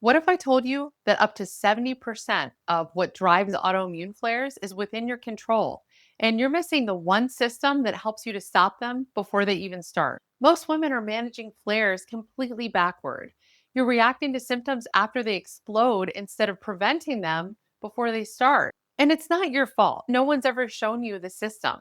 What if I told you that up to 70% of what drives autoimmune flares is within your control, and you're missing the one system that helps you to stop them before they even start? Most women are managing flares completely backward. You're reacting to symptoms after they explode instead of preventing them before they start. And it's not your fault. No one's ever shown you the system.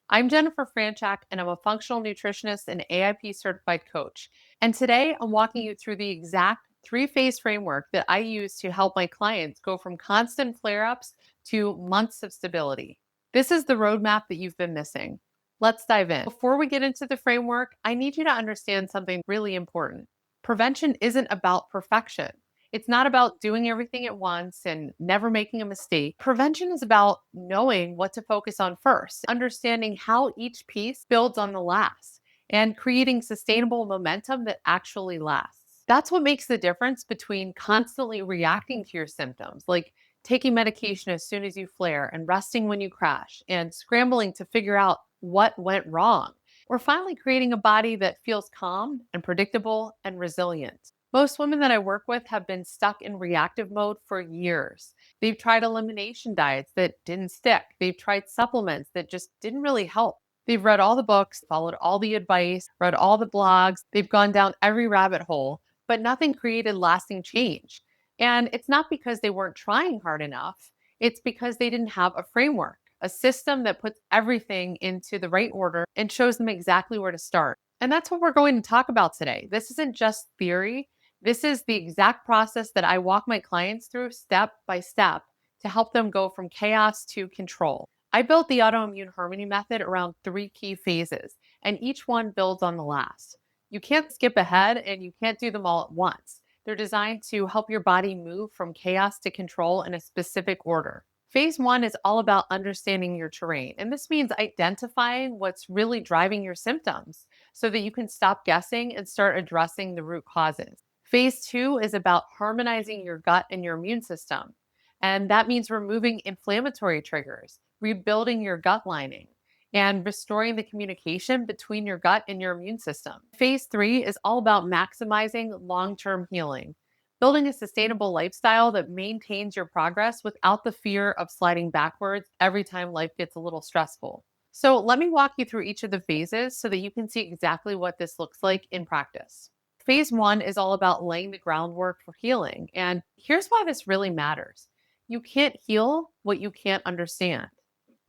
I'm Jennifer Franchak, and I'm a functional nutritionist and AIP certified coach. And today I'm walking you through the exact three-phase framework that I use to help my clients go from constant flare-ups to months of stability. This is the roadmap that you've been missing. Let's dive in. Before we get into the framework, I need you to understand something really important. Prevention isn't about perfection. It's not about doing everything at once and never making a mistake. Prevention is about knowing what to focus on first, understanding how each piece builds on the last, and creating sustainable momentum that actually lasts. That's what makes the difference between constantly reacting to your symptoms, like taking medication as soon as you flare and resting when you crash, and scrambling to figure out what went wrong, or finally creating a body that feels calm and predictable and resilient. Most women that I work with have been stuck in reactive mode for years. They've tried elimination diets that didn't stick. They've tried supplements that just didn't really help. They've read all the books, followed all the advice, read all the blogs. They've gone down every rabbit hole, but nothing created lasting change. And it's not because they weren't trying hard enough, it's because they didn't have a framework, a system that puts everything into the right order and shows them exactly where to start. And that's what we're going to talk about today. This isn't just theory. This is the exact process that I walk my clients through step by step to help them go from chaos to control. I built the Autoimmune Harmony Method around three key phases, and each one builds on the last. You can't skip ahead and you can't do them all at once. They're designed to help your body move from chaos to control in a specific order. Phase one is all about understanding your terrain, and this means identifying what's really driving your symptoms so that you can stop guessing and start addressing the root causes. Phase two is about harmonizing your gut and your immune system. And that means removing inflammatory triggers, rebuilding your gut lining, and restoring the communication between your gut and your immune system. Phase three is all about maximizing long term healing, building a sustainable lifestyle that maintains your progress without the fear of sliding backwards every time life gets a little stressful. So, let me walk you through each of the phases so that you can see exactly what this looks like in practice. Phase one is all about laying the groundwork for healing. And here's why this really matters: you can't heal what you can't understand.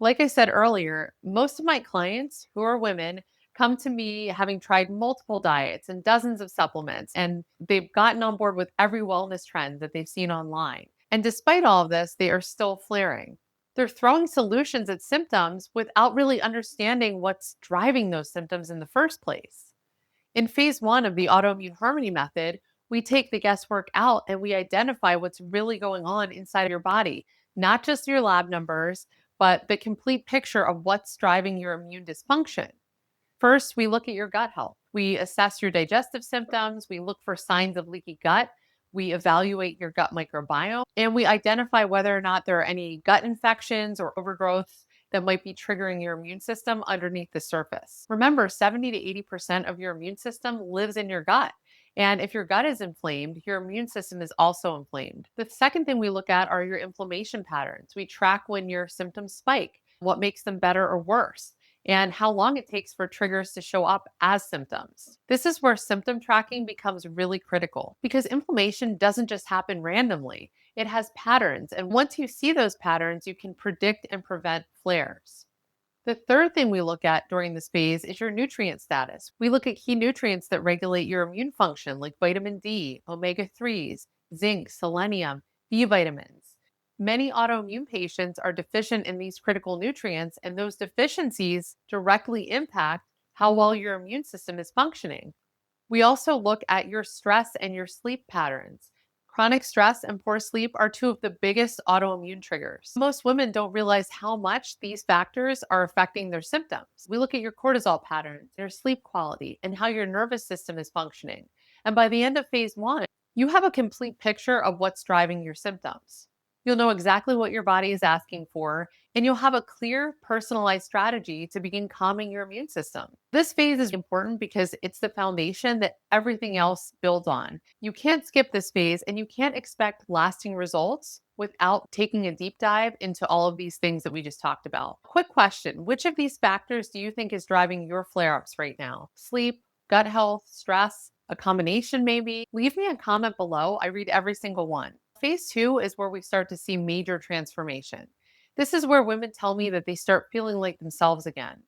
Like I said earlier, most of my clients who are women come to me having tried multiple diets and dozens of supplements, and they've gotten on board with every wellness trend that they've seen online. And despite all of this, they are still flaring. They're throwing solutions at symptoms without really understanding what's driving those symptoms in the first place. In phase one of the autoimmune harmony method, we take the guesswork out and we identify what's really going on inside of your body, not just your lab numbers, but the complete picture of what's driving your immune dysfunction. First, we look at your gut health. We assess your digestive symptoms. We look for signs of leaky gut. We evaluate your gut microbiome and we identify whether or not there are any gut infections or overgrowth that might be triggering your immune system underneath the surface. Remember, 70 to 80% of your immune system lives in your gut. And if your gut is inflamed, your immune system is also inflamed. The second thing we look at are your inflammation patterns. We track when your symptoms spike, what makes them better or worse, and how long it takes for triggers to show up as symptoms. This is where symptom tracking becomes really critical because inflammation doesn't just happen randomly. It has patterns, and once you see those patterns, you can predict and prevent flares. The third thing we look at during this phase is your nutrient status. We look at key nutrients that regulate your immune function, like vitamin D, omega 3s, zinc, selenium, B vitamins. Many autoimmune patients are deficient in these critical nutrients, and those deficiencies directly impact how well your immune system is functioning. We also look at your stress and your sleep patterns. Chronic stress and poor sleep are two of the biggest autoimmune triggers. Most women don't realize how much these factors are affecting their symptoms. We look at your cortisol patterns, your sleep quality, and how your nervous system is functioning. And by the end of phase one, you have a complete picture of what's driving your symptoms. You'll know exactly what your body is asking for, and you'll have a clear, personalized strategy to begin calming your immune system. This phase is important because it's the foundation that everything else builds on. You can't skip this phase, and you can't expect lasting results without taking a deep dive into all of these things that we just talked about. Quick question: which of these factors do you think is driving your flare ups right now? Sleep, gut health, stress, a combination maybe? Leave me a comment below. I read every single one. Phase two is where we start to see major transformation. This is where women tell me that they start feeling like themselves again.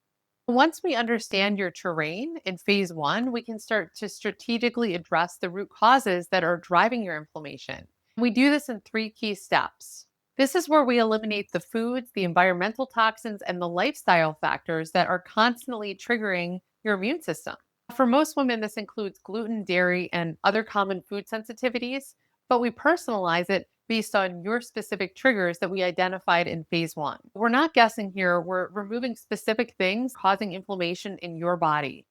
Once we understand your terrain in phase one, we can start to strategically address the root causes that are driving your inflammation. We do this in three key steps. This is where we eliminate the foods, the environmental toxins, and the lifestyle factors that are constantly triggering your immune system. For most women, this includes gluten, dairy, and other common food sensitivities, but we personalize it based on your specific triggers that we identified in phase one. We're not guessing here, we're removing specific things causing inflammation in your body.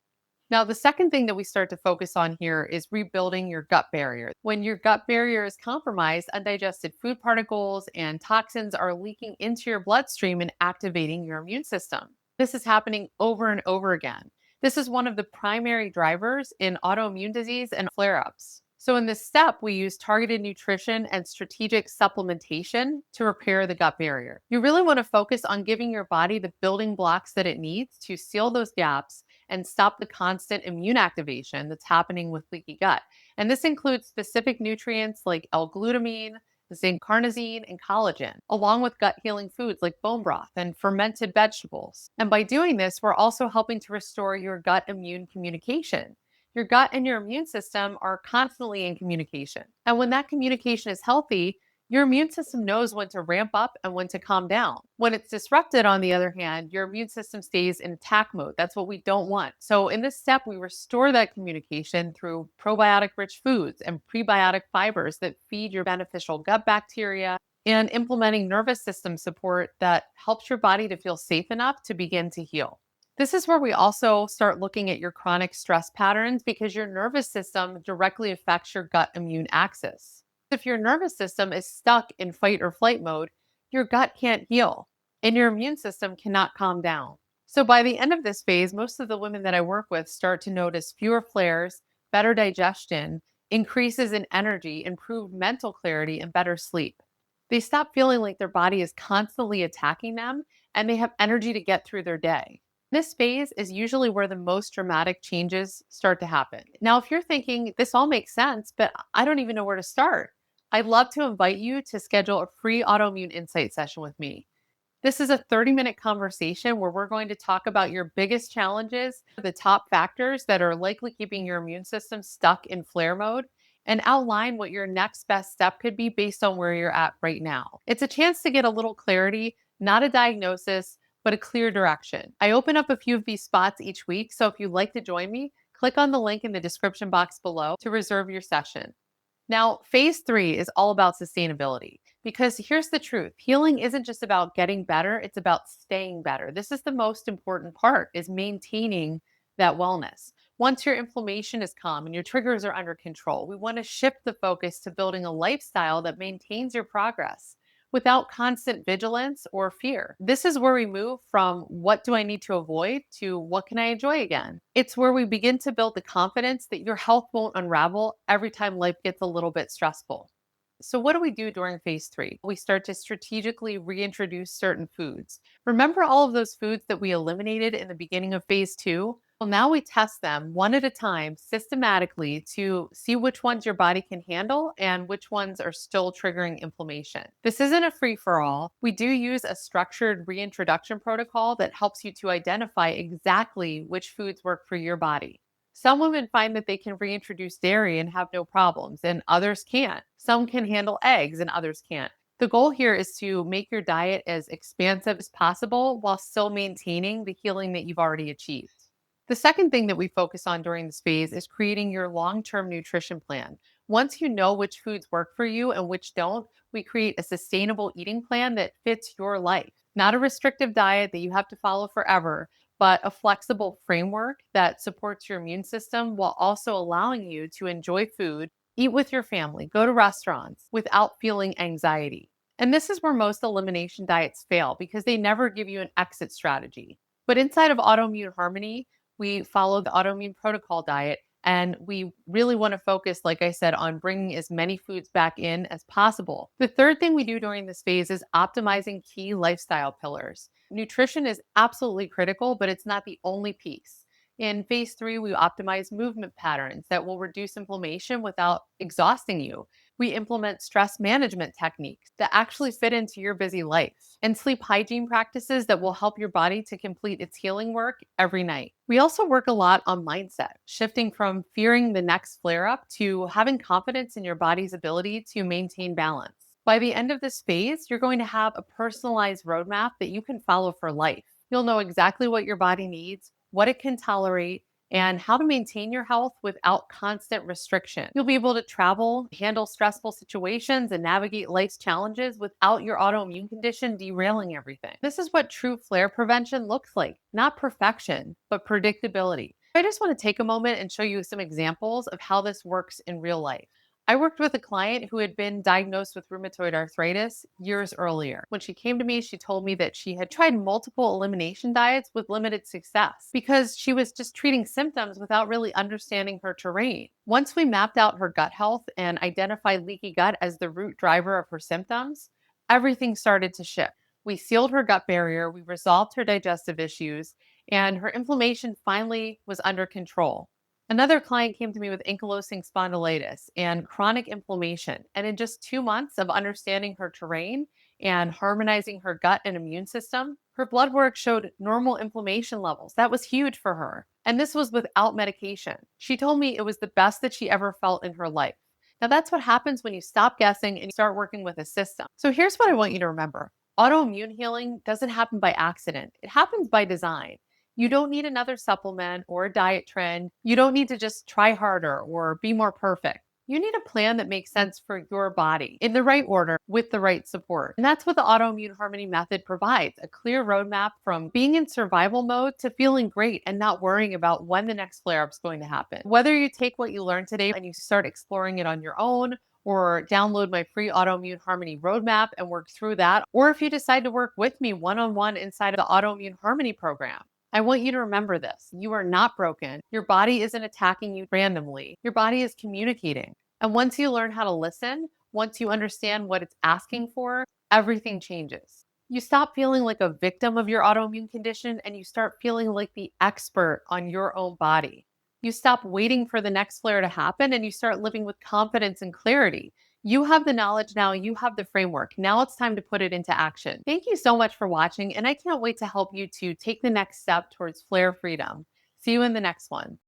Now, the second thing that we start to focus on here is rebuilding your gut barrier. When your gut barrier is compromised, undigested food particles and toxins are leaking into your bloodstream and activating your immune system. This is happening over and over again. This is one of the primary drivers in autoimmune disease and flare ups. So, in this step, we use targeted nutrition and strategic supplementation to repair the gut barrier. You really want to focus on giving your body the building blocks that it needs to seal those gaps and stop the constant immune activation that's happening with leaky gut. And this includes specific nutrients like L-glutamine, zinc, carnosine, and collagen, along with gut healing foods like bone broth and fermented vegetables. And by doing this, we're also helping to restore your gut immune communication. Your gut and your immune system are constantly in communication. And when that communication is healthy, your immune system knows when to ramp up and when to calm down. When it's disrupted, on the other hand, your immune system stays in attack mode. That's what we don't want. So, in this step, we restore that communication through probiotic rich foods and prebiotic fibers that feed your beneficial gut bacteria and implementing nervous system support that helps your body to feel safe enough to begin to heal. This is where we also start looking at your chronic stress patterns because your nervous system directly affects your gut immune axis. If your nervous system is stuck in fight or flight mode, your gut can't heal and your immune system cannot calm down. So, by the end of this phase, most of the women that I work with start to notice fewer flares, better digestion, increases in energy, improved mental clarity, and better sleep. They stop feeling like their body is constantly attacking them and they have energy to get through their day. This phase is usually where the most dramatic changes start to happen. Now, if you're thinking, this all makes sense, but I don't even know where to start, I'd love to invite you to schedule a free autoimmune insight session with me. This is a 30-minute conversation where we're going to talk about your biggest challenges, the top factors that are likely keeping your immune system stuck in flare mode, and outline what your next best step could be based on where you're at right now. It's a chance to get a little clarity, not a diagnosis, but a clear direction. I open up a few of these spots each week, so if you'd like to join me, click on the link in the description box below to reserve your session. Now, phase three is all about sustainability because here's the truth. Healing isn't just about getting better, it's about staying better. This is the most important part is maintaining that wellness. Once your inflammation is calm and your triggers are under control, we want to shift the focus to building a lifestyle that maintains your progress without constant vigilance or fear. This is where we move from what do I need to avoid to what can I enjoy again. It's where we begin to build the confidence that your health won't unravel every time life gets a little bit stressful. So, what do we do during phase three? We start to strategically reintroduce certain foods. Remember all of those foods that we eliminated in the beginning of phase two? Well, now we test them one at a time systematically to see which ones your body can handle and which ones are still triggering inflammation. This isn't a free for all. We do use a structured reintroduction protocol that helps you to identify exactly which foods work for your body. Some women find that they can reintroduce dairy and have no problems, and others can't. Some can handle eggs and others can't. The goal here is to make your diet as expansive as possible while still maintaining the healing that you've already achieved. The second thing that we focus on during this phase is creating your long term nutrition plan. Once you know which foods work for you and which don't, we create a sustainable eating plan that fits your life. Not a restrictive diet that you have to follow forever, but a flexible framework that supports your immune system while also allowing you to enjoy food, eat with your family, go to restaurants without feeling anxiety. And this is where most elimination diets fail because they never give you an exit strategy. But inside of Autoimmune Harmony, we follow the autoimmune protocol diet. And we really want to focus, like I said, on bringing as many foods back in as possible. The third thing we do during this phase is optimizing key lifestyle pillars. Nutrition is absolutely critical, but it's not the only piece. In phase three, we optimize movement patterns that will reduce inflammation without exhausting you. We implement stress management techniques that actually fit into your busy life and sleep hygiene practices that will help your body to complete its healing work every night. We also work a lot on mindset, shifting from fearing the next flare up to having confidence in your body's ability to maintain balance. By the end of this phase, you're going to have a personalized roadmap that you can follow for life. You'll know exactly what your body needs, what it can tolerate, and how to maintain your health without constant restriction. You'll be able to travel, handle stressful situations, and navigate life's challenges without your autoimmune condition derailing everything. This is what true flare prevention looks like, not perfection, but predictability. I just want to take a moment and show you some examples of how this works in real life. I worked with a client who had been diagnosed with rheumatoid arthritis years earlier. When she came to me, she told me that she had tried multiple elimination diets with limited success because she was just treating symptoms without really understanding her terrain. Once we mapped out her gut health and identified leaky gut as the root driver of her symptoms, everything started to shift. We sealed her gut barrier, we resolved her digestive issues, and her inflammation finally was under control. Another client came to me with ankylosing spondylitis and chronic inflammation. And in just 2 months of understanding her terrain and harmonizing her gut and immune system, her blood work showed normal inflammation levels. That was huge for her. And this was without medication. She told me it was the best that she ever felt in her life. Now, that's what happens when you stop guessing and start working with a system. So, here's what I want you to remember: autoimmune healing doesn't happen by accident, it happens by design. You don't need another supplement or a diet trend. You don't need to just try harder or be more perfect. You need a plan that makes sense for your body in the right order with the right support. And that's what the Autoimmune Harmony Method provides: a clear roadmap from being in survival mode to feeling great and not worrying about when the next flare up is going to happen. Whether you take what you learned today and you start exploring it on your own, or download my free Autoimmune Harmony roadmap and work through that, or if you decide to work with me one on one inside of the Autoimmune Harmony program, I want you to remember this: you are not broken. Your body isn't attacking you randomly. Your body is communicating. And once you learn how to listen, once you understand what it's asking for, everything changes. You stop feeling like a victim of your autoimmune condition and you start feeling like the expert on your own body. You stop waiting for the next flare to happen and you start living with confidence and clarity. You have the knowledge now, you have the framework. Now it's time to put it into action. Thank you so much for watching, and I can't wait to help you to take the next step towards flare freedom. See you in the next one.